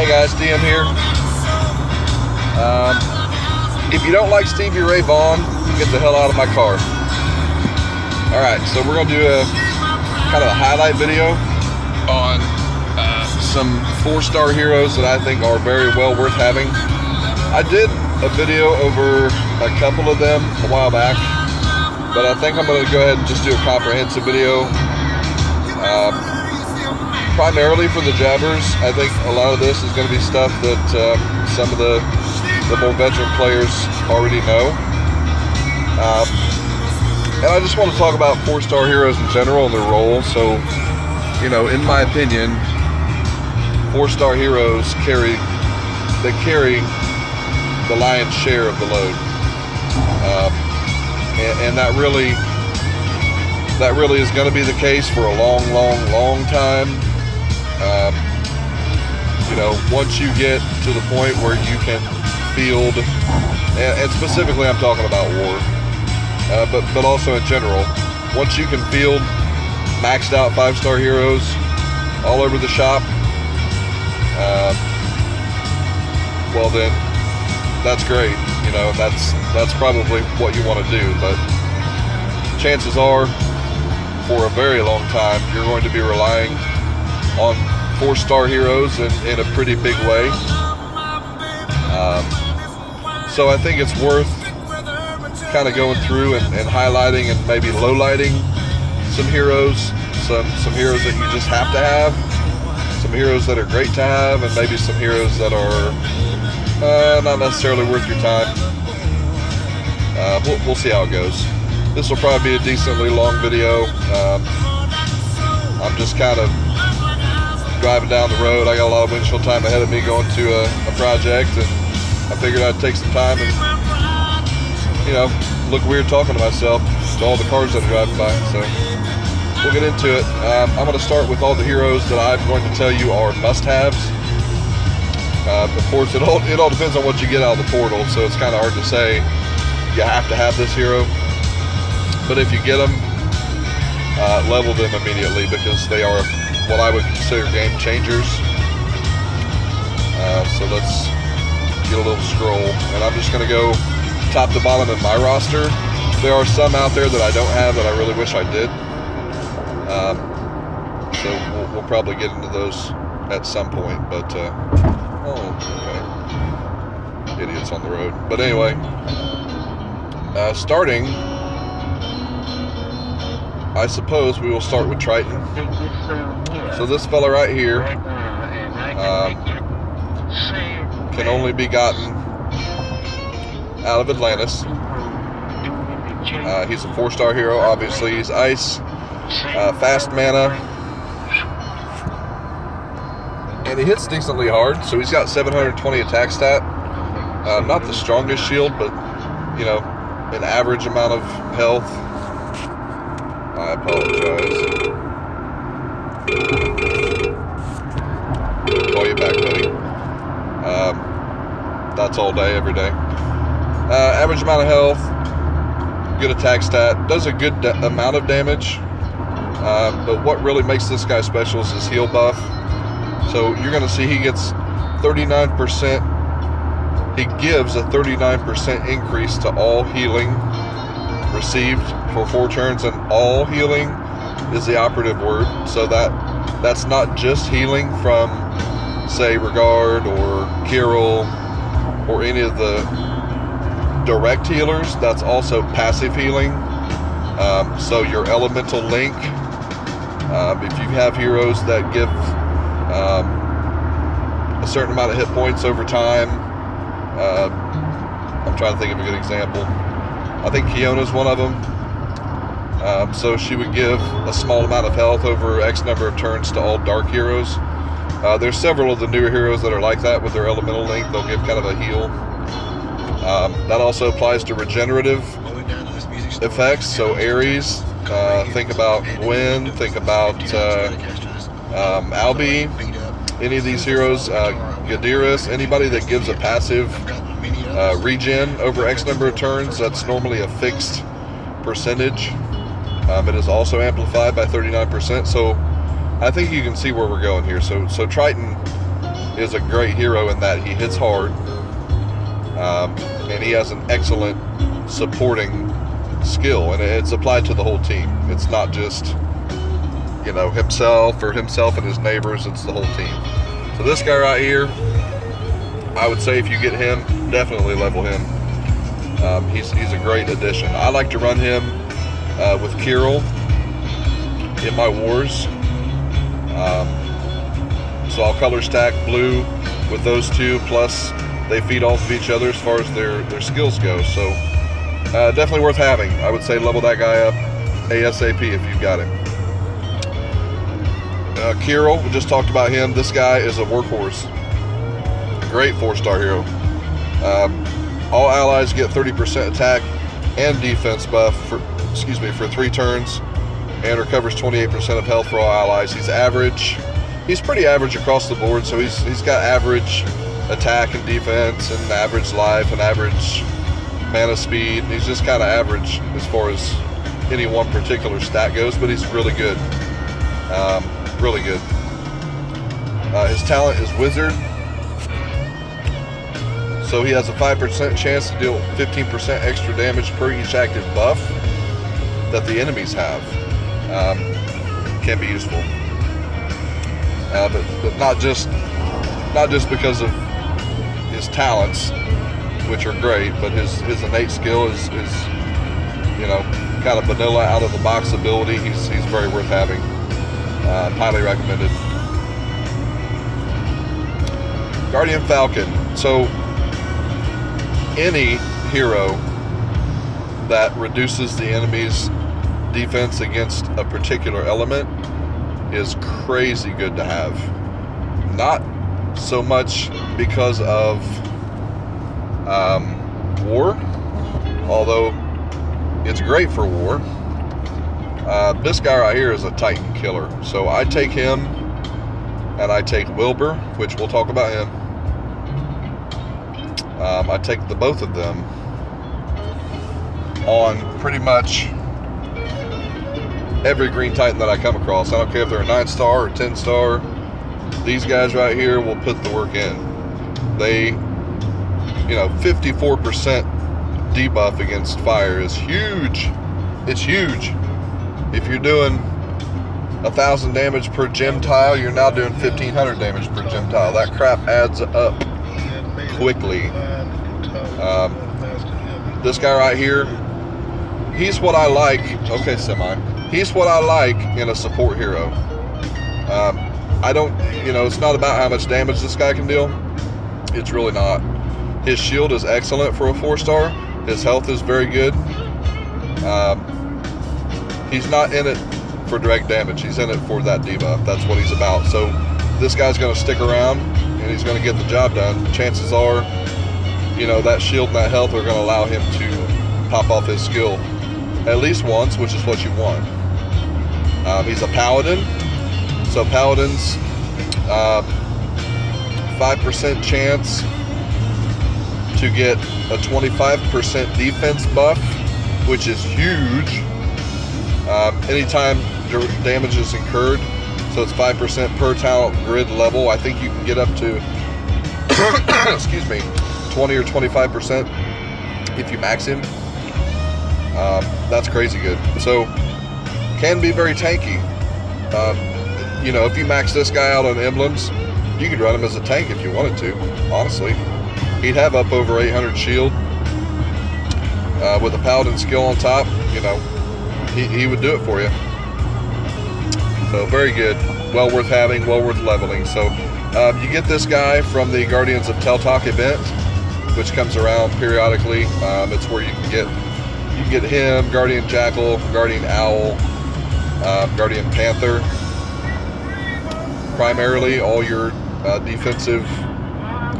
Hey guys, DM here. If you don't like Stevie Ray Vaughan, get the hell out of my car. Alright, so we're going to do a kind of a highlight video on some 4-star heroes that I think are very well worth having. I did a video over a couple of them a while back, but I think I'm going to go ahead and just do a comprehensive video. Primarily for the jabbers. I think a lot of this is going to be stuff that some of the more veteran players already know. And I just want to talk about 4-star heroes in general and their role. So, you know, in my opinion, 4-star heroes carry the lion's share of the load. And that really is going to be the case for a long time. You know, once you get to the point where you can field, and specifically I'm talking about war, but also in general, once you can field maxed out 5-star heroes all over the shop, well then, that's great. You know, that's probably what you want to do, but chances are, for a very long time, you're going to be relying on 4-star heroes in a pretty big way. So I think it's worth kind of going through and highlighting and maybe lowlighting some heroes, some heroes that you just have to have, some heroes that are great to have, and maybe some heroes that are not necessarily worth your time. We'll see how it goes. This will probably be a decently long video. I'm just kind of driving down the road. I got a lot of windshield time ahead of me going to a project, and I figured I'd take some time and, you know, look weird talking to myself to all the cars that are driving by. So we'll get into it. I'm going to start with all the heroes that I'm going to tell you are must-haves. Of course, it all depends on what you get out of the portal, so it's kind of hard to say you have to have this hero. But if you get them, level them immediately, because they are what I would consider game changers. So let's get a little scroll, and I'm just going to go top to bottom in my roster. There are some out there that I don't have that I really wish I did. So we'll probably get into those at some point. But oh, okay, idiots on the road. But anyway, starting. I suppose we will start with Triton. So this fella right here can only be gotten out of Atlantis. He's a 4-star hero, obviously. He's ice, fast mana, and he hits decently hard. So he's got 720 attack stat. Not the strongest shield, but, you know, an average amount of health. I apologize. Call you back, buddy. That's all day, every day. Average amount of health, good attack stat, does a good amount of damage. But what really makes this guy special is his heal buff. So you're going to see he gets 39%. He gives a 39% increase to all healing received for 4 turns, and all healing is the operative word. So that's not just healing from, say, Regard or Kirill or any of the direct healers. That's also passive healing. So your elemental link, if you have heroes that give a certain amount of hit points over time, I'm trying to think of a good example. I think Kiona's one of them. So she would give a small amount of health over X number of turns to all dark heroes. There's several of the newer heroes that are like that with their elemental link. They'll give kind of a heal. That also applies to regenerative effects. So Ares, think about Gwen, think about Albi, any of these heroes, Gadiris, anybody that gives a passive regen over X number of turns, that's normally a fixed percentage. It is also amplified by 39%. So I think you can see where we're going here. So Triton is a great hero in that he hits hard, and he has an excellent supporting skill, and it's applied to the whole team. It's not just, you know, himself and his neighbors, it's the whole team. So this guy right here, I would say if you get him, definitely level him. He's a great addition. I like to run him with Kirill in my wars. So I'll color stack blue with those two, plus they feed off of each other as far as their skills go. So definitely worth having. I would say level that guy up ASAP if you've got him. Kirill, we just talked about him. This guy is a workhorse. Great 4-star hero. All allies get 30% attack and defense buff for 3 turns, and recovers 28% of health for all allies. He's average. He's pretty average across the board, so he's got average attack and defense, and average life, and average mana speed. He's just kind of average as far as any one particular stat goes, but he's really good. Really good. His talent is Wizard, so he has a 5% chance to deal 15% extra damage per each active buff that the enemies have. Can be useful, but not just because of his talents, which are great, but his innate skill is you know, kind of vanilla out of the box ability. He's very worth having. Highly recommended. Guardian Falcon. So any hero that reduces the enemy's defense against a particular element is crazy good to have. Not so much because of war, although it's great for war. This guy right here is a Titan killer, so I take him, and I take Wilbur, which we'll talk about him. I take both of them on pretty much every green Titan that I come across. I don't care if they're a 9-star or 10-star. These guys right here will put the work in. They, you know, 54% debuff against fire is huge. It's huge. If you're doing 1,000 damage per gem tile, you're now doing 1,500 damage per gem tile. That crap adds up quickly. This guy right here, he's what I like. Okay, Semi. He's what I like in a support hero. I don't, you know, it's not about how much damage this guy can deal. It's really not. His shield is excellent for a 4-star. His health is very good. He's not in it for direct damage. He's in it for that debuff. That's what he's about. So this guy's going to stick around, and he's going to get the job done. Chances are, you know, that shield and that health are going to allow him to pop off his skill at least once, which is what you want. He's a paladin. So paladins, 5% chance to get a 25% defense buff, which is huge. Anytime damage is incurred, so it's 5% per talent grid level. I think you can get up to excuse me, 20 or 25% if you max him. That's crazy good. So can be very tanky. You know, if you max this guy out on emblems, you could run him as a tank if you wanted to, honestly. He'd have up over 800 shield. With a paladin skill on top, you know, he would do it for you. So very good. Well worth having, well worth leveling. So you get this guy from the Guardians of Teltok event, which comes around periodically. It's where you can get him, Guardian Jackal, Guardian Owl, Guardian Panther. Primarily, all your defensive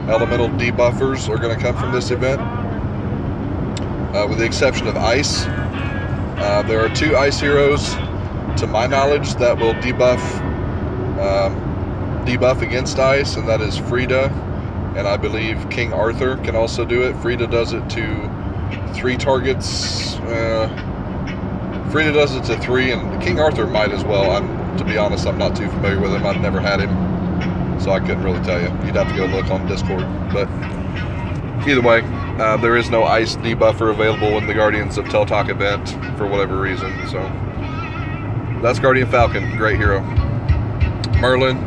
elemental debuffers are going to come from this event, with the exception of Ice. There are 2 Ice heroes, to my knowledge, that will debuff against Ice, and that is Frida, and I believe King Arthur can also do it. Frida does it to 3 targets. Frida does it to 3, and King Arthur might as well. To be honest, I'm not too familiar with him. I've never had him. so I couldn't really tell you. You'd have to go look on Discord. But either way, there is no ice debuffer available in the Guardians of Teltalk event for whatever reason. So that's Guardian Falcon, great hero. Merlin,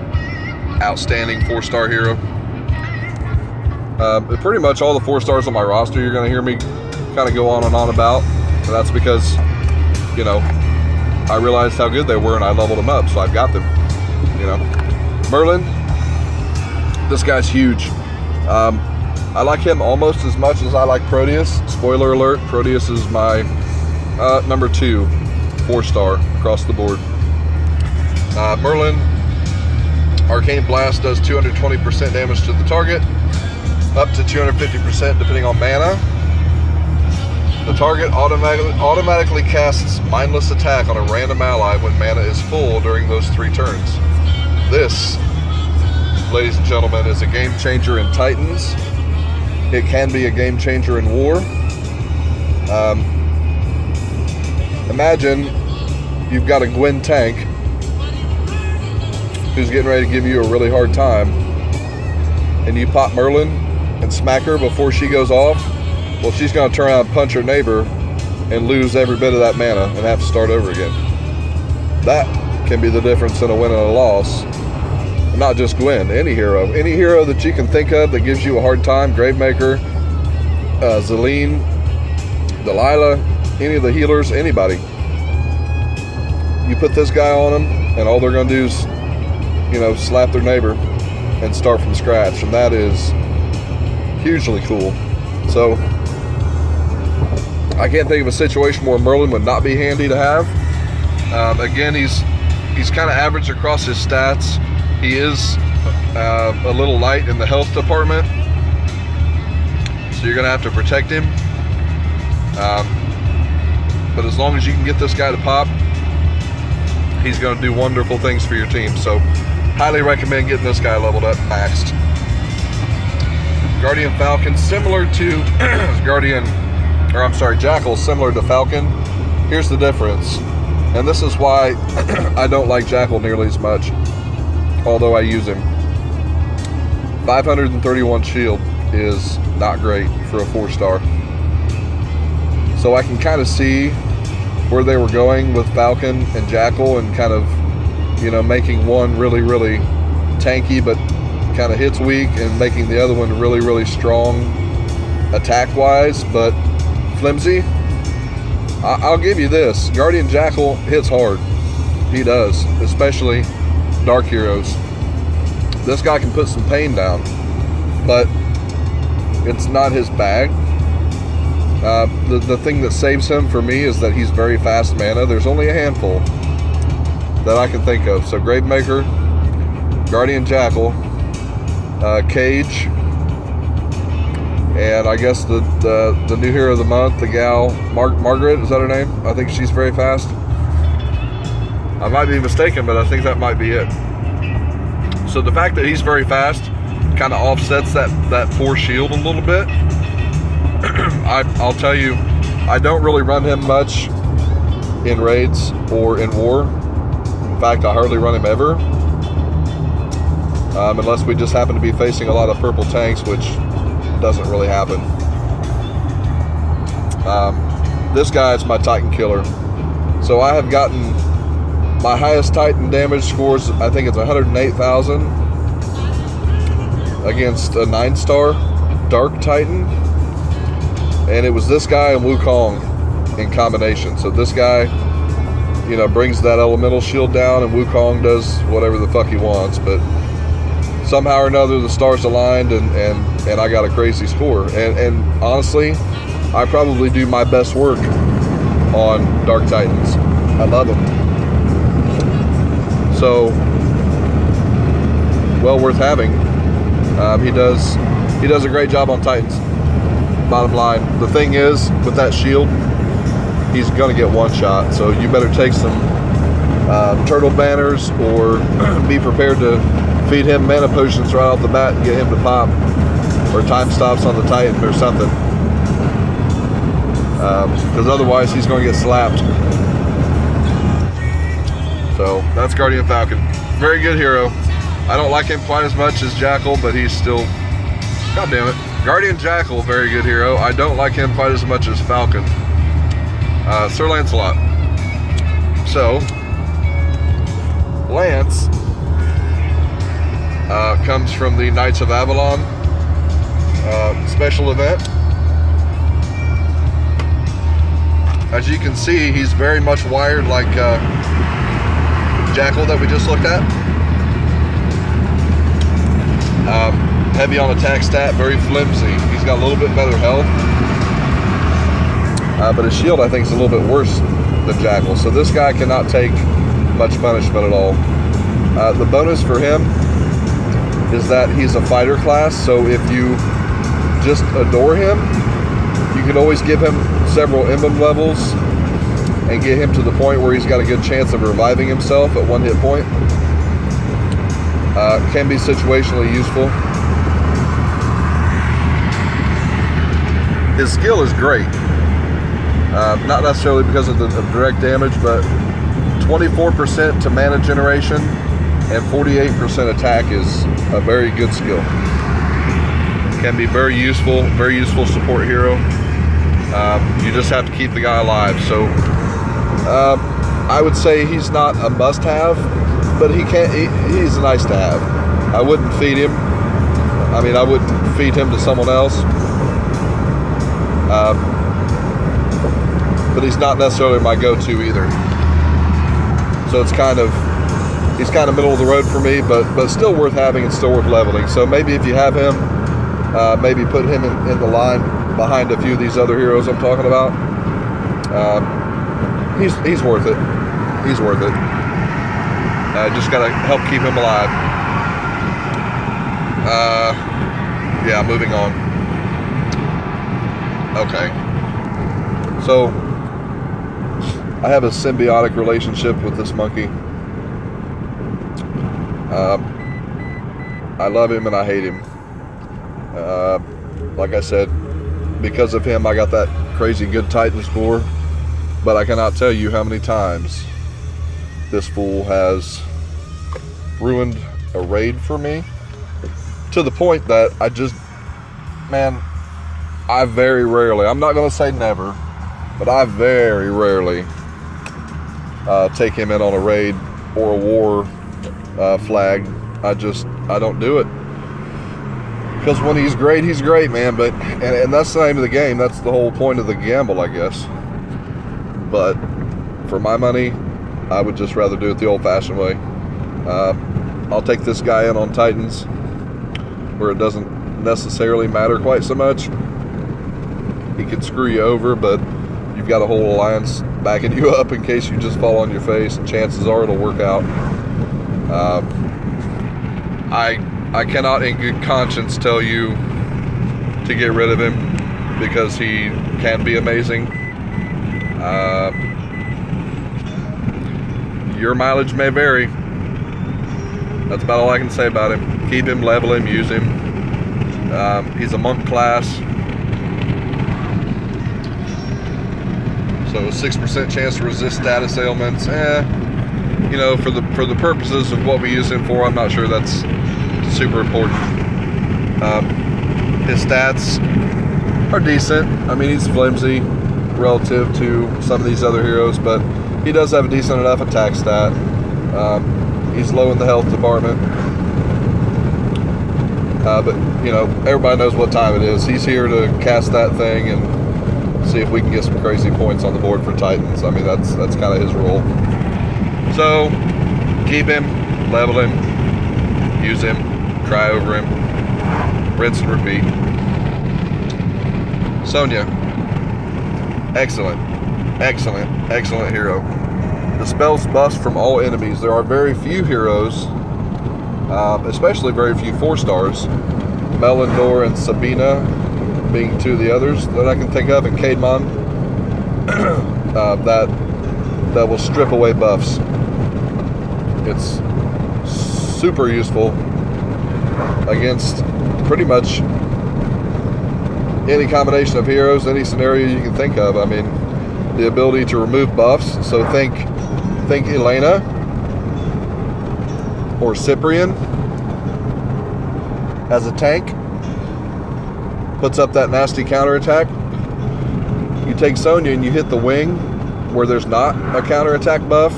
outstanding 4-star hero. Pretty much all the 4 stars on my roster you're going to hear me kind of go on and on about. And that's because, you know, I realized how good they were and I leveled them up, so I've got them. You know, Merlin, this guy's huge. I like him almost as much as I like Proteus. Spoiler alert, Proteus is my number 2 4-star across the board. Merlin, Arcane Blast does 220% damage to the target, up to 250% depending on mana. The target automatically casts Mindless Attack on a random ally when mana is full during those 3 turns. This, ladies and gentlemen, is a game changer in Titans. It can be a game changer in War. Imagine you've got a Gwen tank who's getting ready to give you a really hard time, and you pop Merlin and smack her before she goes off. Well, she's going to turn around and punch her neighbor and lose every bit of that mana and have to start over again. That can be the difference in a win and a loss. Not just Gwen, any hero that you can think of that gives you a hard time. Gravemaker, Zelene, Delilah, any of the healers, anybody. You put this guy on them, and all they're going to do is, you know, slap their neighbor and start from scratch, and that is hugely cool. So I can't think of a situation where Merlin would not be handy to have. Again, he's kind of average across his stats. He is a little light in the health department, so you're going to have to protect him. But as long as you can get this guy to pop, he's going to do wonderful things for your team. So highly recommend getting this guy leveled up maxed. Guardian Falcon, similar to Jackal, similar to Falcon. Here's the difference, and this is why I don't like Jackal nearly as much, although I use him. 531 shield is not great for a 4-star. So I can kind of see where they were going with Falcon and Jackal, and kind of, you know, making one really, really tanky but kind of hits weak, and making the other one really, really strong attack-wise but flimsy. I'll give you this. Guardian Jackal hits hard. He does, especially dark heroes. This guy can put some pain down, but it's not his bag. The thing that saves him for me is that he's very fast mana. There's only a handful that I can think of. So Gravemaker, Guardian Jackal, Cage, and I guess the new hero of the month, the gal Margaret, is that her name? I think she's very fast. I might be mistaken, but I think that might be it. So the fact that he's very fast kind of offsets that poor shield a little bit. I'll tell you, I don't really run him much in raids or in war. In fact, I hardly run him ever, unless we just happen to be facing a lot of purple tanks, which doesn't really happen. This guy is my Titan killer. So I have gotten my highest Titan damage scores, I think it's 108,000 against a 9-star Dark Titan. And it was this guy and Wukong in combination. So this guy, you know, brings that elemental shield down, and Wukong does whatever the fuck he wants. But somehow or another, the stars aligned, and I got a crazy score. And honestly, I probably do my best work on Dark Titans. I love them. So, well worth having. He does a great job on Titans. Bottom line, the thing is, with that shield, he's going to get one shot. So you better take some turtle banners, or be prepared to feed him mana potions right off the bat and get him to pop, or time stops on the Titan or something. Because otherwise he's going to get slapped. So that's Guardian Falcon. Very good hero. I don't like him quite as much as Jackal, but he's still, god damn it. Guardian Jackal, very good hero. I don't like him quite as much as Falcon. Sir Lancelot. So, Lance comes from the Knights of Avalon special event. As you can see, he's very much wired like Jackal that we just looked at. Heavy on attack stat, very flimsy. He's got a little bit better health. But his shield, I think, is a little bit worse than Jackal. So this guy cannot take much punishment at all. The bonus for him is that he's a fighter class. So if you just adore him, you can always give him several emblem levels and get him to the point where he's got a good chance of reviving himself at 1 hit point. Can be situationally useful. His skill is great. Not necessarily because of the direct damage, but 24% to mana generation and 48% attack is a very good skill. Can be very useful support hero. You just have to keep the guy alive. So I would say he's not a must-have, but he's nice to have. I wouldn't feed him. I mean, I wouldn't feed him to someone else. But he's not necessarily my go-to either. So he's kind of middle of the road for me, but still worth having and still worth leveling. So maybe if you have him, maybe put him in the line behind a few of these other heroes I'm talking about. He's worth it. He's worth it. Just gotta help keep him alive. Yeah, moving on. Okay. So, I have a symbiotic relationship with this monkey. I love him and I hate him. Like I said, because of him, I got that crazy good Titan score. But I cannot tell you how many times this fool has ruined a raid for me. To the point that I very rarely, I'm not going to say never, but I very rarely take him in on a raid or a war flag. I don't do it. Because when he's great, man. But and that's the name of the game. That's the whole point of the gamble, I guess. But for my money, I would just rather do it the old-fashioned way. I'll take this guy in on Titans, where it doesn't necessarily matter quite so much. He could screw you over, but you've got a whole alliance backing you up in case you just fall on your face, and chances are it'll work out. I cannot in good conscience tell you to get rid of him because he can be amazing. Your mileage may vary. That's about all I can say about him. Keep him, level him, use him. He's a monk class. So 6% chance to resist status ailments. You know, for the purposes of what we use him for, I'm not sure that's super important. His stats are decent. I mean, he's flimsy relative to some of these other heroes, but he does have a decent enough attack stat. He's low in the health department. But, you know, everybody knows what time it is. He's here to cast that thing and see if we can get some crazy points on the board for Titans. I mean, that's kind of his role. So, keep him, level him, use him, cry over him, rinse and repeat. Sonya. Excellent hero. Dispels buffs from all enemies. There are very few heroes, especially very few 4-stars, Melindor and Sabina being two of the others that I can think of, and Caedmon, that will strip away buffs. It's super useful against pretty much any combination of heroes, any scenario you can think of. I mean, the ability to remove buffs. So think Elena or Cyprian as a tank, puts up that nasty counterattack. You take Sonya and you hit the wing where there's not a counterattack buff.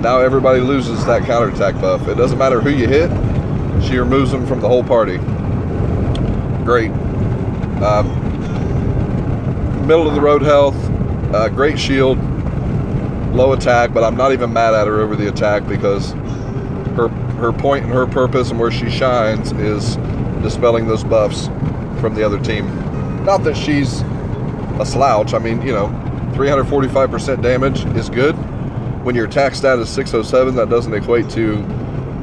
Now everybody loses that counterattack buff. It doesn't matter who you hit, she removes them from the whole party. Great. Middle of the road health, great shield, low attack, but I'm not even mad at her over the attack because her point and her purpose and where she shines is dispelling those buffs from the other team. Not that she's a slouch. I mean, 345% damage is good. When your attack stat is 607, that doesn't equate to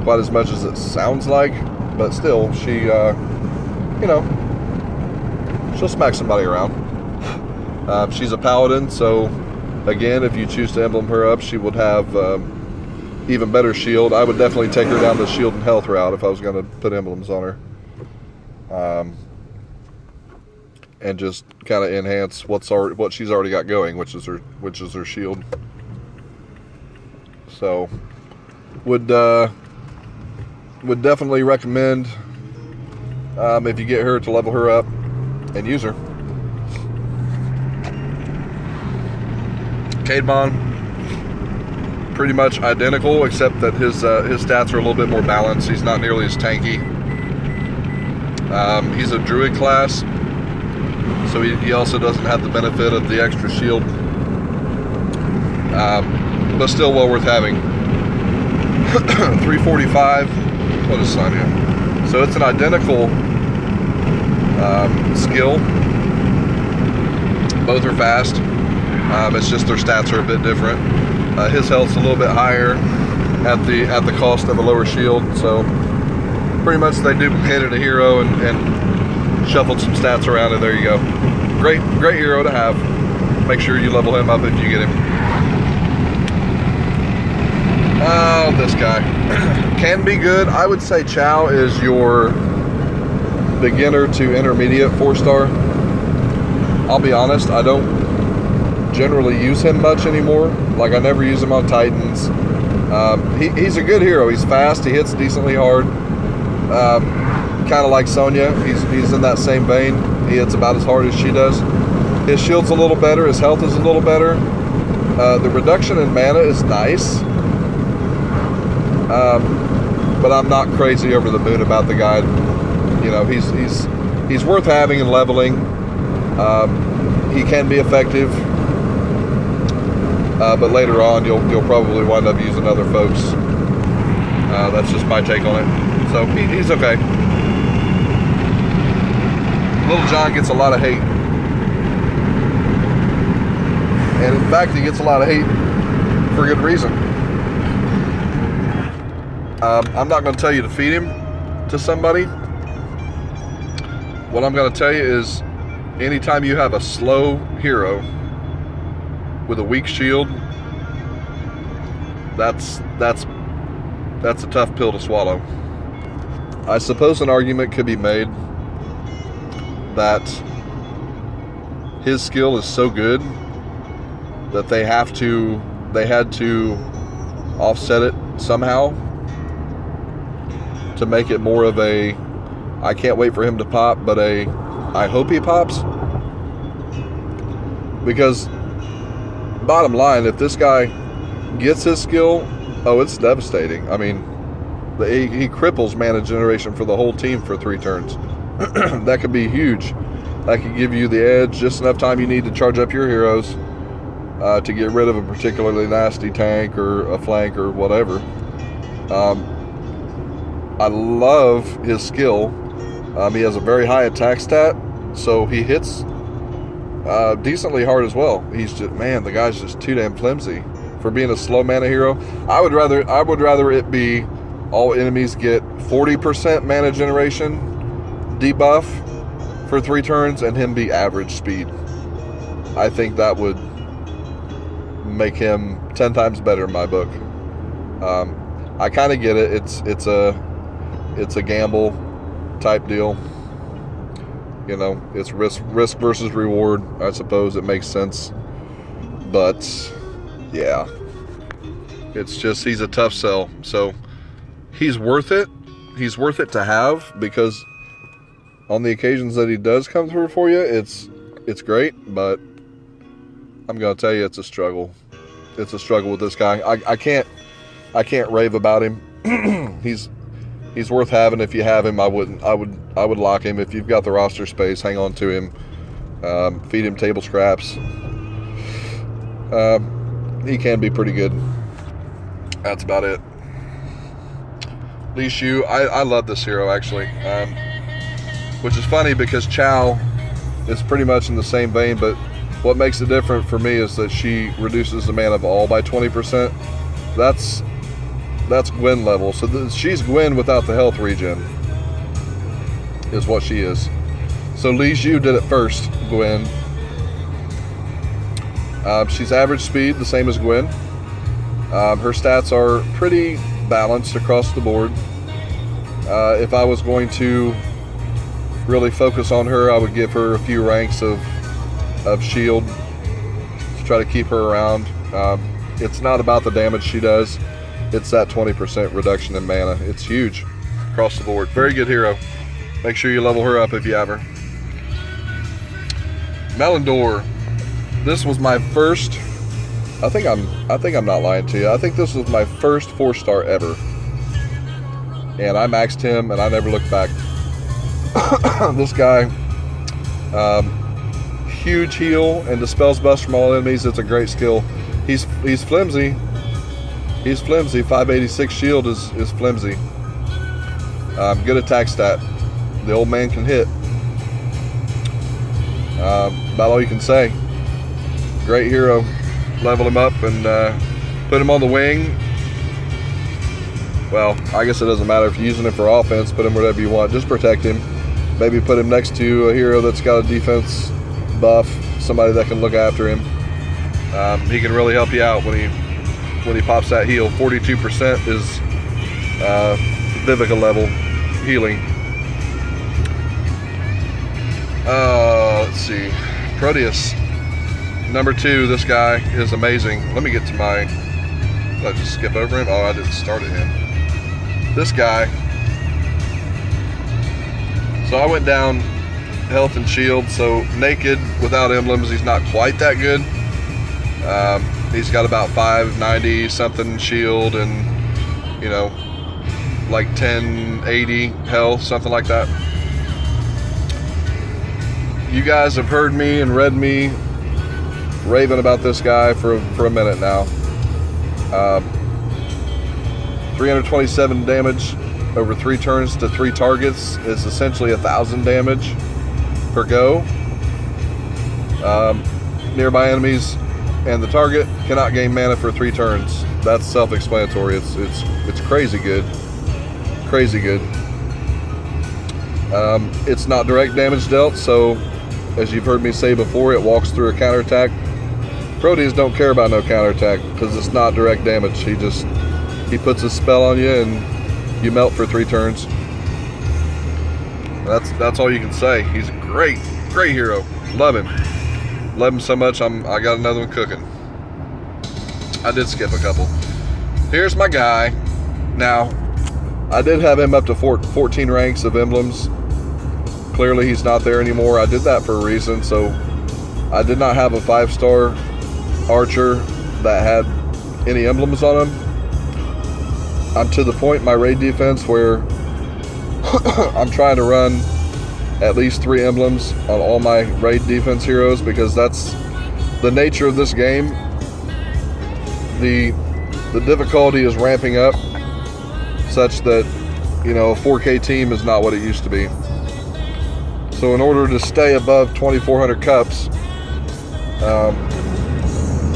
quite as much as it sounds like, but still, she, she'll smack somebody around. She's a paladin, so again, if you choose to emblem her up, she would have even better shield. I would definitely take her down the shield and health route if I was going to put emblems on her. And just kind of enhance what she's already got going, which is her shield. So would definitely recommend if you get her to level her up and use her. Pt1, pretty much identical, except that his stats are a little bit more balanced. He's not nearly as tanky. He's a druid class, so he also doesn't have the benefit of the extra shield, but still well worth having. 345. What is Sonya? So it's an identical skill. Both are fast. It's just their stats are a bit different. His health's a little bit higher at the cost of a lower shield. So pretty much they duplicated a hero and shuffled some stats around, and there you go. Great hero to have. Make sure you level him up if you get him. Oh, this guy can be good. I would say Chow is your beginner to intermediate 4-star. I'll be honest, I don't generally use him much anymore. Like, I never use him on Titans. He's a good hero. He's fast. He hits decently hard. Kind of like Sonya. He's in that same vein. He hits about as hard as she does. His shield's a little better. His health is a little better. The reduction in mana is nice. But I'm not crazy over the moon about the guy. He's worth having and leveling. He can be effective. But later on, you'll probably wind up using other folks. That's just my take on it. So he's okay. Little John gets a lot of hate. And in fact, he gets a lot of hate for good reason. I'm not going to tell you to feed him to somebody. What I'm going to tell you is, anytime you have a slow hero with a weak shield, that's a tough pill to swallow. I suppose an argument could be made that his skill is so good that they had to offset it somehow to make it more of a I can't wait for him to pop, but a I hope he pops. Because bottom line, if this guy gets his skill, it's devastating. I mean, he cripples mana generation for the whole team for 3 turns. That could be huge. That could give you the edge, just enough time you need to charge up your heroes to get rid of a particularly nasty tank or a flank or whatever. I love his skill. He has a very high attack stat, so he hits decently hard as well. He's just, the guy's just too damn flimsy for being a slow mana hero. I would rather it be all enemies get 40% mana generation debuff for 3 turns and him be average speed. I think that would make him 10 times better in my book. I kind of get it. It's a gamble type deal. It's risk versus reward. I suppose it makes sense. But yeah, it's just, he's a tough sell. So he's worth it. He's worth it to have because On the occasions that he does come through for you, it's great, but I'm gonna tell you, it's a struggle. It's a struggle with this guy. I can't rave about him. He's worth having. If you have him, I would lock him. If you've got the roster space, hang on to him. Feed him table scraps. He can be pretty good. That's about it. Lee Shu, I love this hero actually, which is funny because Chow is pretty much in the same vein, but what makes it different for me is that she reduces the mana of all by 20%. That's Gwen level, so she's Gwen without the health regen, is what she is. So Lee Shu did it first, Gwen. She's average speed, the same as Gwen. Her stats are pretty balanced across the board. If I was going to really focus on her, I would give her a few ranks of shield to try to keep her around. It's not about the damage she does, it's that 20% reduction in mana. It's huge across the board. Very good hero. Make sure you level her up if you have her. Melindor. This was my first, I think I'm not lying to you. I think this was my first 4-star ever. And I maxed him and I never looked back. This guy, huge heal and dispels bust from all enemies. It's a great skill. He's flimsy. He's flimsy. 586 shield is flimsy. Good attack stat. The old man can hit. About all you can say. Great hero. Level him up and put him on the wing. Well, I guess it doesn't matter if you're using him for offense. Put him wherever you want. Just protect him. Maybe put him next to a hero that's got a defense buff. Somebody that can look after him. He can really help you out when he pops that heal. 42% is Vivica level healing. Let's see. Proteus. Number 2, this guy is amazing. Let me get to my... Did I just skip over him? Oh, I didn't start at him. This guy. So I went down health and shield. So naked, without emblems, he's not quite that good. He's got about 590 something shield and, you know, like 1080 health, something like that. You guys have heard me and read me raving about this guy for a minute now. 327 damage over 3 turns to 3 targets is essentially 1,000 damage per go. Nearby enemies and the target cannot gain mana for 3 turns. That's self-explanatory. It's crazy good. Crazy good. It's not direct damage dealt, so as you've heard me say before, it walks through a counterattack. Proteus don't care about no counterattack because it's not direct damage. He puts a spell on you and you melt for 3 turns. That's all you can say. He's a great hero. Love him. Love him so much. I got another one cooking. I did skip a couple. Here's my guy. Now, I did have him up to 14 ranks of emblems. Clearly he's not there anymore. I did that for a reason. So I did not have a 5-star archer that had any emblems on him. I'm to the point in my raid defense where I'm trying to run at least 3 emblems on all my raid defense heroes because that's the nature of this game. The difficulty is ramping up such that, you know, a 4K team is not what it used to be. So in order to stay above 2,400 cups,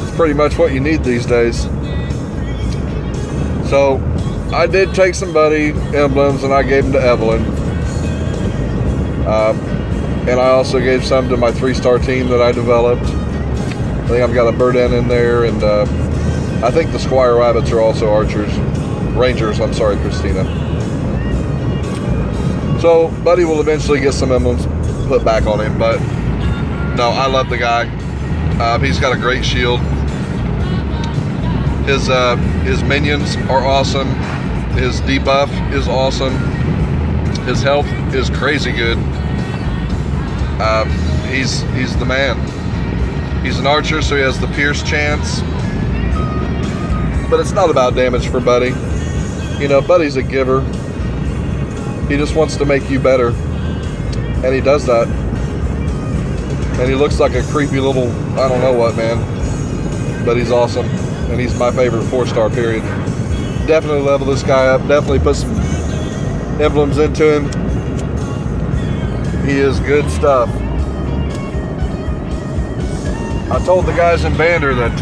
it's pretty much what you need these days. So I did take some buddy emblems and I gave them to Evelyn. And I also gave some to my 3-star team that I developed. I think I've got a Burden in there, and I think the Squire Rabbits are also archers. Rangers, I'm sorry, Christina. So Buddy will eventually get some emblems put back on him, but no, I love the guy. He's got a great shield. His minions are awesome. His debuff is awesome. His health is crazy good. He's the man. He's an archer, so he has the pierce chance. But it's not about damage for Buddy. You know, Buddy's a giver. He just wants to make you better. And he does that. And he looks like a creepy little, I don't know what, man. But he's awesome. And he's my favorite 4-star, period. Definitely level this guy up. Definitely put some emblems into him. He is good stuff. I told the guys in Bander that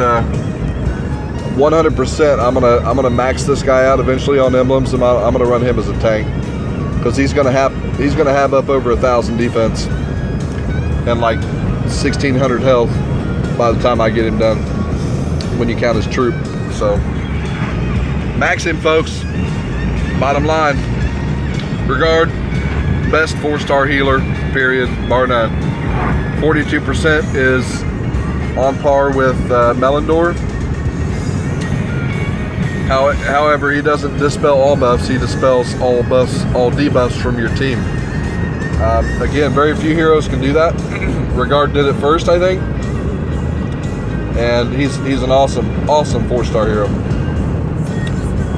100% I'm gonna max this guy out eventually on emblems, and I'm gonna run him as a tank because he's gonna have up over 1,000 defense and like 1,600 health by the time I get him done when you count his troop. So max him, folks. Bottom line, Regard, best 4-star healer, period, bar none. 42% is on par with Melendor. However, he doesn't dispel all buffs. He dispels all buffs, all debuffs from your team. Again, very few heroes can do that. Regard did it first, I think, and he's an awesome 4-star hero.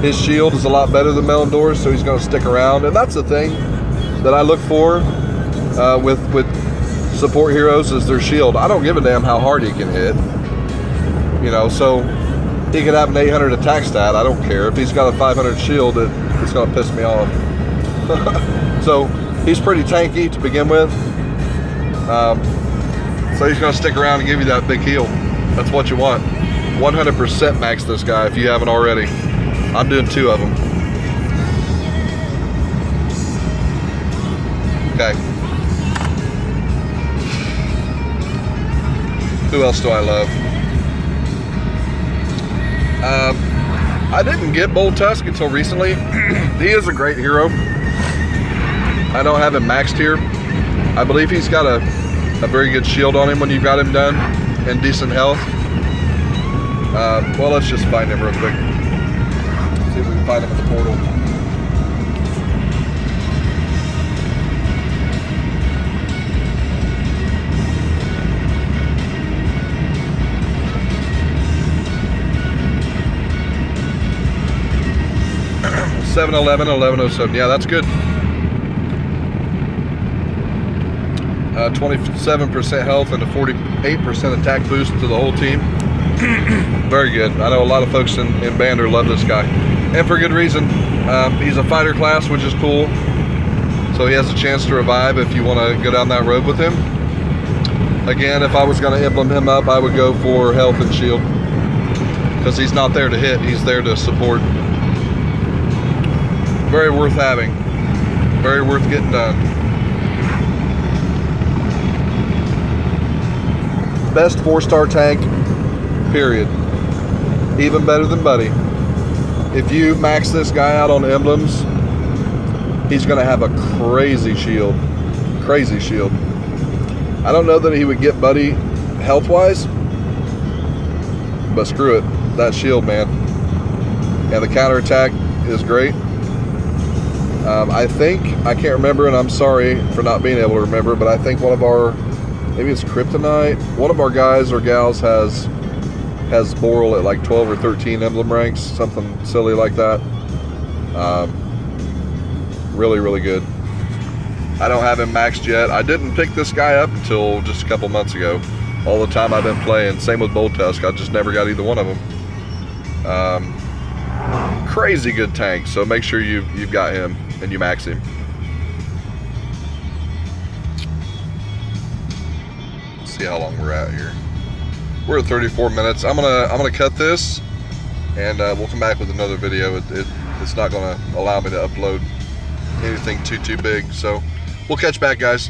His shield is a lot better than Melendor's, so he's going to stick around, and that's the thing that I look for with support heroes is their shield. I don't give a damn how hard he can hit, you know. So he could have an 800 attack stat. I don't care if he's got a 500 shield. It's going to piss me off. So he's pretty tanky to begin with. So he's going to stick around and give you that big heal. That's what you want. 100% max this guy if you haven't already. I'm doing 2 of them. Okay. Who else do I love? I didn't get Bold Tusk until recently. He is a great hero. I don't have him maxed here. I believe he's got a very good shield on him when you've got him done and decent health. Well, let's just find him real quick. See if we can find him in the portal. $711, $1107. Yeah, that's good. 27% health and a 48% attack boost to the whole team. Very good. I know a lot of folks in Bander love this guy, and for good reason. He's a fighter class, which is cool, so he has a chance to revive if you want to go down that road with him. Again, if I was going to emblem him up, I would go for health and shield, because he's not there to hit, he's there to support. Very worth having, very worth getting done. Best 4-star tank, period. Even better than Buddy. If you max this guy out on emblems, he's going to have a crazy shield. Crazy shield. I don't know that he would get Buddy health-wise, but screw it. That shield, man. And the counterattack is great. I think, I can't remember, and I'm sorry for not being able to remember, but I think one of our, maybe it's Kryptonite, one of our guys or gals has Boral at like 12 or 13 emblem ranks, something silly like that. Really, really good. I don't have him maxed yet. I didn't pick this guy up until just a couple months ago. All the time I've been playing, same with Bold Tusk, I just never got either one of them. Crazy good tank, so make sure you've got him and you max him. Let's see how long we're at here. We're at 34 minutes. I'm gonna cut this, and we'll come back with another video. It's not gonna allow me to upload anything too big, so we'll catch back, guys.